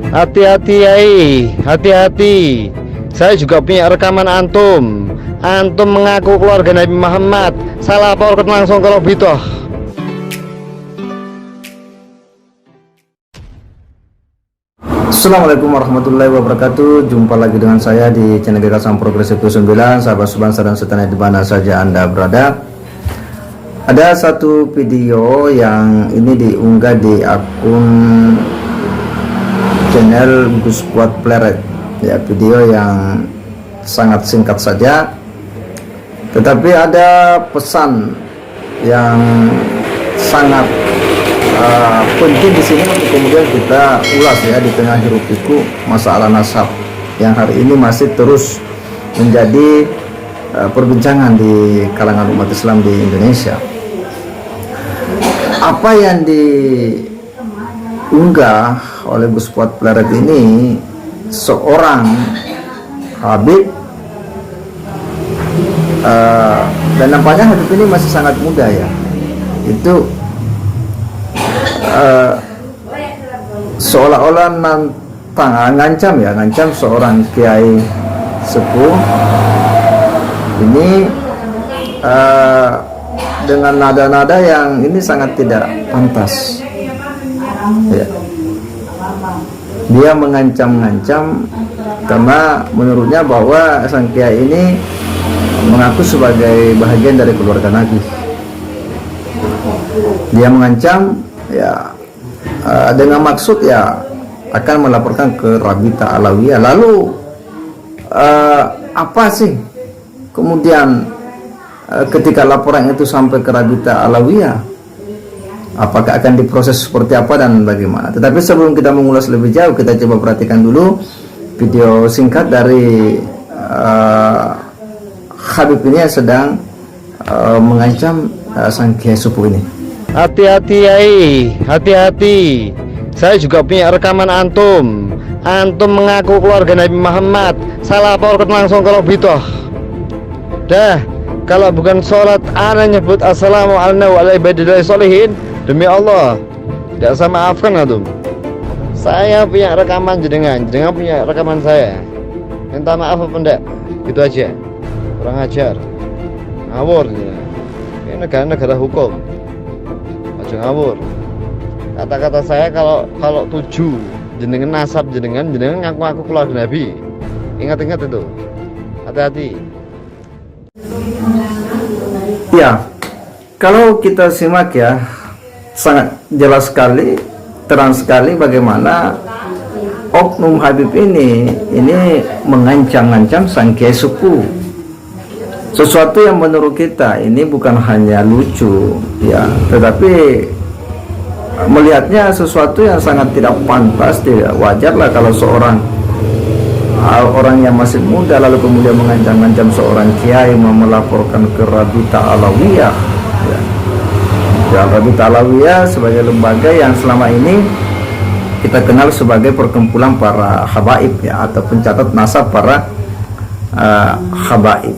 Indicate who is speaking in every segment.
Speaker 1: Hati-hati Yai, hati-hati. Saya juga punya rekaman antum. Antum mengaku keluarga Nabi Muhammad. Saya laporkan langsung ke Lobito.
Speaker 2: Assalamualaikum warahmatullahi wabarakatuh. Jumpa lagi dengan saya di channel Gagasan Progresif 9. Sahabat sebangsa dan setanah di mana saja Anda berada. Ada satu video yang ini diunggah di akun channel Gus Kuat Pleret. Ya, video yang sangat singkat saja, tetapi ada pesan yang sangat penting di sini untuk kemudian kita ulas ya di tengah hiruk pikuk masalah nasab yang hari ini masih terus menjadi perbincangan di kalangan umat Islam di Indonesia. Apa yang diunggah oleh Gus Kuat Pleret ini, seorang Habib dan nampaknya Habib ini masih sangat muda ya, itu seolah-olah ngancam seorang kiai sepuh ini dengan nada-nada yang ini sangat tidak pantas ya. Dia mengancam-ngancam karena menurutnya bahwa sang kiai ini mengaku sebagai bahagian dari keluarga Nabi. Dia mengancam ya dengan maksud ya akan melaporkan ke Rabita Alawiyah. Lalu apa sih kemudian ketika laporan itu sampai ke Rabita Alawiyah, apakah akan diproses seperti apa dan bagaimana? Tetapi sebelum kita mengulas lebih jauh, kita coba perhatikan dulu video singkat dari Habib ini yang sedang mengancam sang kiai sepuh ini.
Speaker 1: Hati-hati Yai, hati-hati. Saya juga punya rekaman antum. Antum mengaku keluarga Nabi Muhammad. Saya laporkan langsung ke Lobito. Dah, kalau bukan sholat ana nyebut assalamualaikum warahmatullahi wabarakatuh. Demi Allah, tidak saya maafkan antum. Saya punya rekaman jenengan punya rekaman saya. Minta maaf apa enggak? Gitu aja. Kurang ajar, ngawur. Ini negara hukum. Ngawur. Kata-kata saya kalau tujuh jenengan nasab jenengan ngaku keluarga Nabi. Ingat-ingat itu. Hati-hati.
Speaker 2: Ya, kalau kita simak ya, sangat jelas sekali, terang sekali bagaimana oknum Habib ini mengancam-ancam sang kiai sepuh. Sesuatu yang menurut kita ini bukan hanya lucu ya, tetapi melihatnya sesuatu yang sangat tidak pantas, tidak wajarlah kalau seorang orang yang masih muda lalu kemudian mengancam-ancam seorang kiai mau melaporkan ke Rabita Alawiyah ya. Rabita Alawiyah sebagai lembaga yang selama ini kita kenal sebagai perkumpulan para habaib ya, atau pencatat nasab para habaib.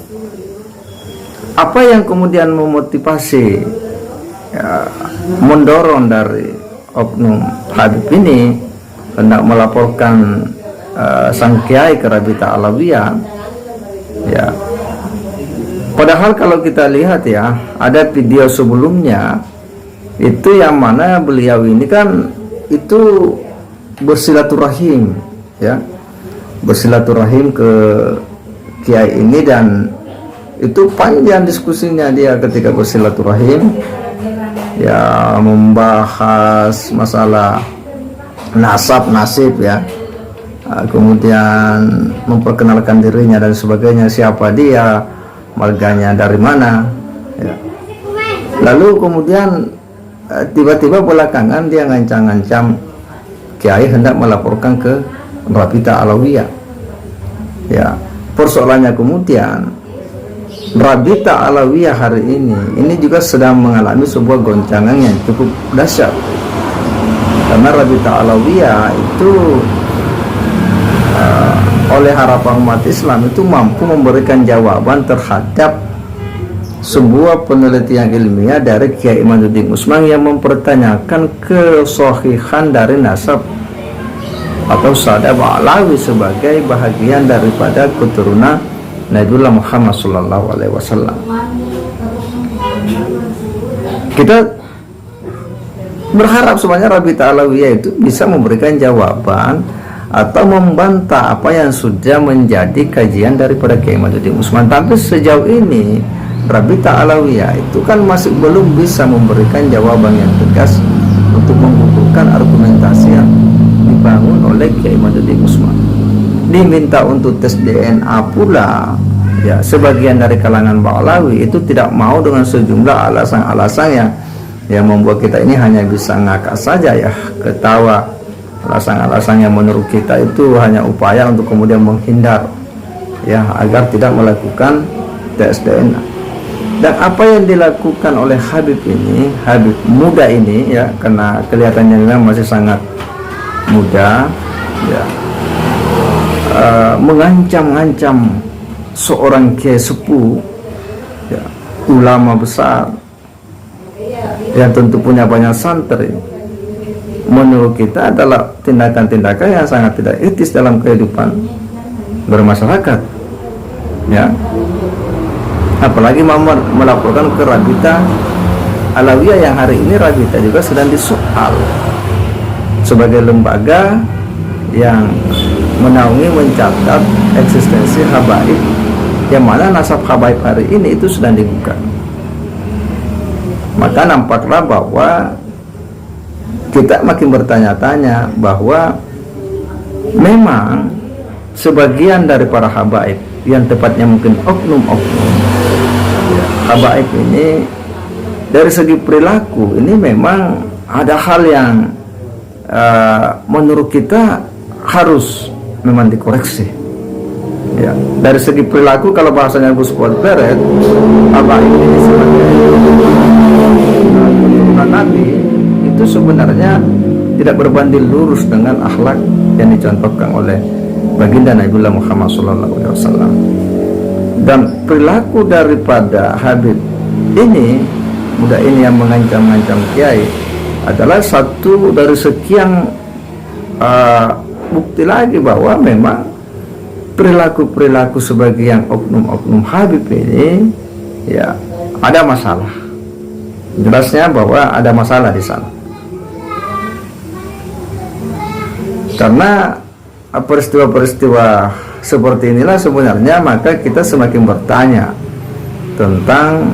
Speaker 2: Apa yang kemudian memotivasi ya, mendorong dari oknum Habib ini hendak melaporkan sang kiai ke Rabita Alawiyah ya. Padahal kalau kita lihat ya, ada video sebelumnya itu yang mana beliau ini kan itu bersilaturahim ya, bersilaturahim ke kiai ini, dan itu panjang diskusinya dia ketika bersilaturahim ya, membahas masalah nasib ya, kemudian memperkenalkan dirinya dan sebagainya, siapa dia, marganya dari mana ya. Lalu kemudian tiba-tiba belakangan dia ngancam-ngancam kiai hendak melaporkan ke Rabita Alawiyah ya. Persoalannya kemudian Rabita Alawiyah hari ini juga sedang mengalami sebuah goncangan yang cukup dahsyat, karena Rabita Alawiyah itu oleh harapan umat Islam itu mampu memberikan jawaban terhadap sebuah penelitian ilmiah dari Kiai Imaduddin Usman yang mempertanyakan kesohihan dari nasab atau Sada Ba'alawi sebagai bahagian daripada keturunan Nabiullah Muhammad SAW. Kita berharap sebenarnya Rabita Alawiyah itu bisa memberikan jawaban atau membantah apa yang sudah menjadi kajian daripada Kiai Imaduddin Usman. Tapi sejauh ini Rabita Alawiyah itu kan masih belum bisa memberikan jawaban yang tegas untuk menggugurkan argumentasi yang dibangun oleh Kiai Imaduddin Usman. Diminta untuk tes DNA pula, ya sebagian dari kalangan Ba'alawi itu tidak mau dengan sejumlah alasan-alasan yang membuat kita ini hanya bisa ngakak saja, ya ketawa. Alasan-alasan yang menurut kita itu hanya upaya untuk kemudian menghindar, ya agar tidak melakukan tes DNA. Dan apa yang dilakukan oleh Habib ini, Habib muda ini, ya karena kelihatannya memang masih sangat muda, ya mengancam-ancam seorang kiai sepuh, ya, ulama besar yang tentu punya banyak santri, menurut kita adalah tindakan-tindakan yang sangat tidak etis dalam kehidupan bermasyarakat, ya. Apalagi melaporkan ke Rabita Alawiyah yang hari ini Rabita juga sedang disoal sebagai lembaga yang menaungi mencatat eksistensi habaib, yang mana nasab habaib hari ini itu sedang digugat. Maka nampaklah bahwa kita makin bertanya-tanya bahwa memang sebagian dari para habaib, yang tepatnya mungkin oknum-oknum, ya, habaib ini dari segi perilaku ini memang ada hal yang menurut kita harus memang dikoreksi, ya. Dari segi perilaku, kalau bahasanya Gus Fuad Beret, habaib ini sebagai keturunan Nabi itu sebenarnya tidak berbanding lurus dengan akhlak yang dicontohkan oleh baginda Nabiullah Muhammad SAW. Dan perilaku daripada Habib ini, muda ini yang mengancam-ancam kiai, adalah satu dari sekian bukti lagi bahwa memang perilaku-perilaku sebagian oknum-oknum Habib ini, ya ada masalah. Jelasnya bahwa ada masalah di sana. Karena peristiwa-peristiwa seperti inilah sebenarnya maka kita semakin bertanya tentang,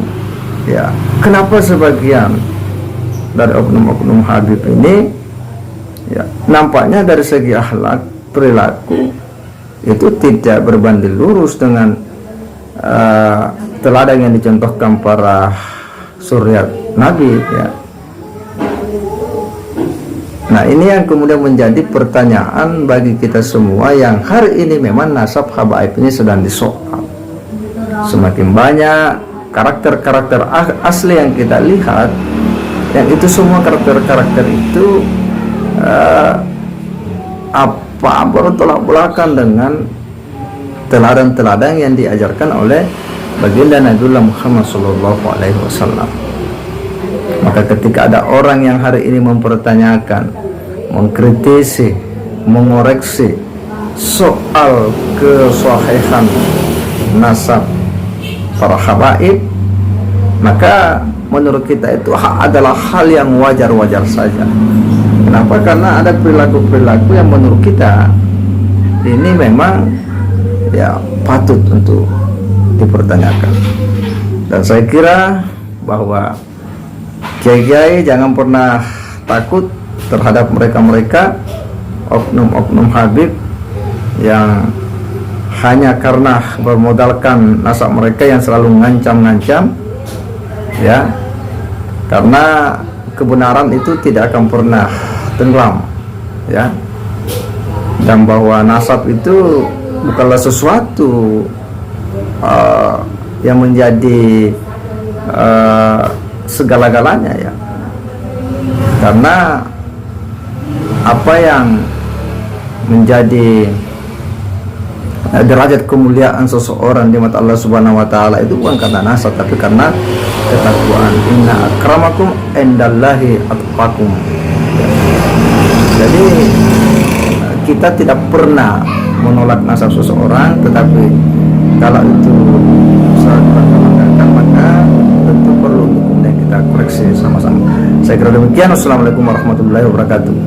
Speaker 2: ya, kenapa sebagian dari oknum-oknum Habib ini, ya, nampaknya dari segi akhlak perilaku itu tidak berbanding lurus dengan teladan yang dicontohkan para suryat Nabi, ya. Nah, ini yang kemudian menjadi pertanyaan bagi kita semua yang hari ini memang nasab habaib ini sedang disoal. Semakin banyak karakter-karakter asli yang kita lihat, yang itu semua karakter-karakter itu bertolak belakang dengan teladan-teladan yang diajarkan oleh baginda Nabiullah Muhammad SAW. Maka ketika ada orang yang hari ini mempertanyakan, mengkritisi, mengoreksi soal kesahihan nasab para habaib, maka menurut kita itu adalah hal yang wajar-wajar saja. Kenapa? Karena ada perilaku-perilaku yang menurut kita ini memang, ya, patut untuk dipertanyakan. Dan saya kira bahwa kiai-kiai jangan pernah takut terhadap mereka-mereka oknum-oknum Habib yang hanya karena bermodalkan nasab mereka yang selalu ngancam-ngancam, ya, karena kebenaran itu tidak akan pernah tenggelam, ya, dan bahwa nasab itu bukanlah sesuatu yang menjadi segala-galanya, ya, karena apa yang menjadi derajat kemuliaan seseorang di mata Allah Subhanahu wa taala itu bukan karena nasab, tapi karena ketakwaan. Inna akramakum indallahi atqakum. Jadi kita tidak pernah menolak nasab seseorang, tetapi kalau itu sangat berbanggakan, maka tentu perlu untuk kemudian kita koreksi sama-sama. Saya kira demikian. Wassalamualaikum warahmatullahi wabarakatuh.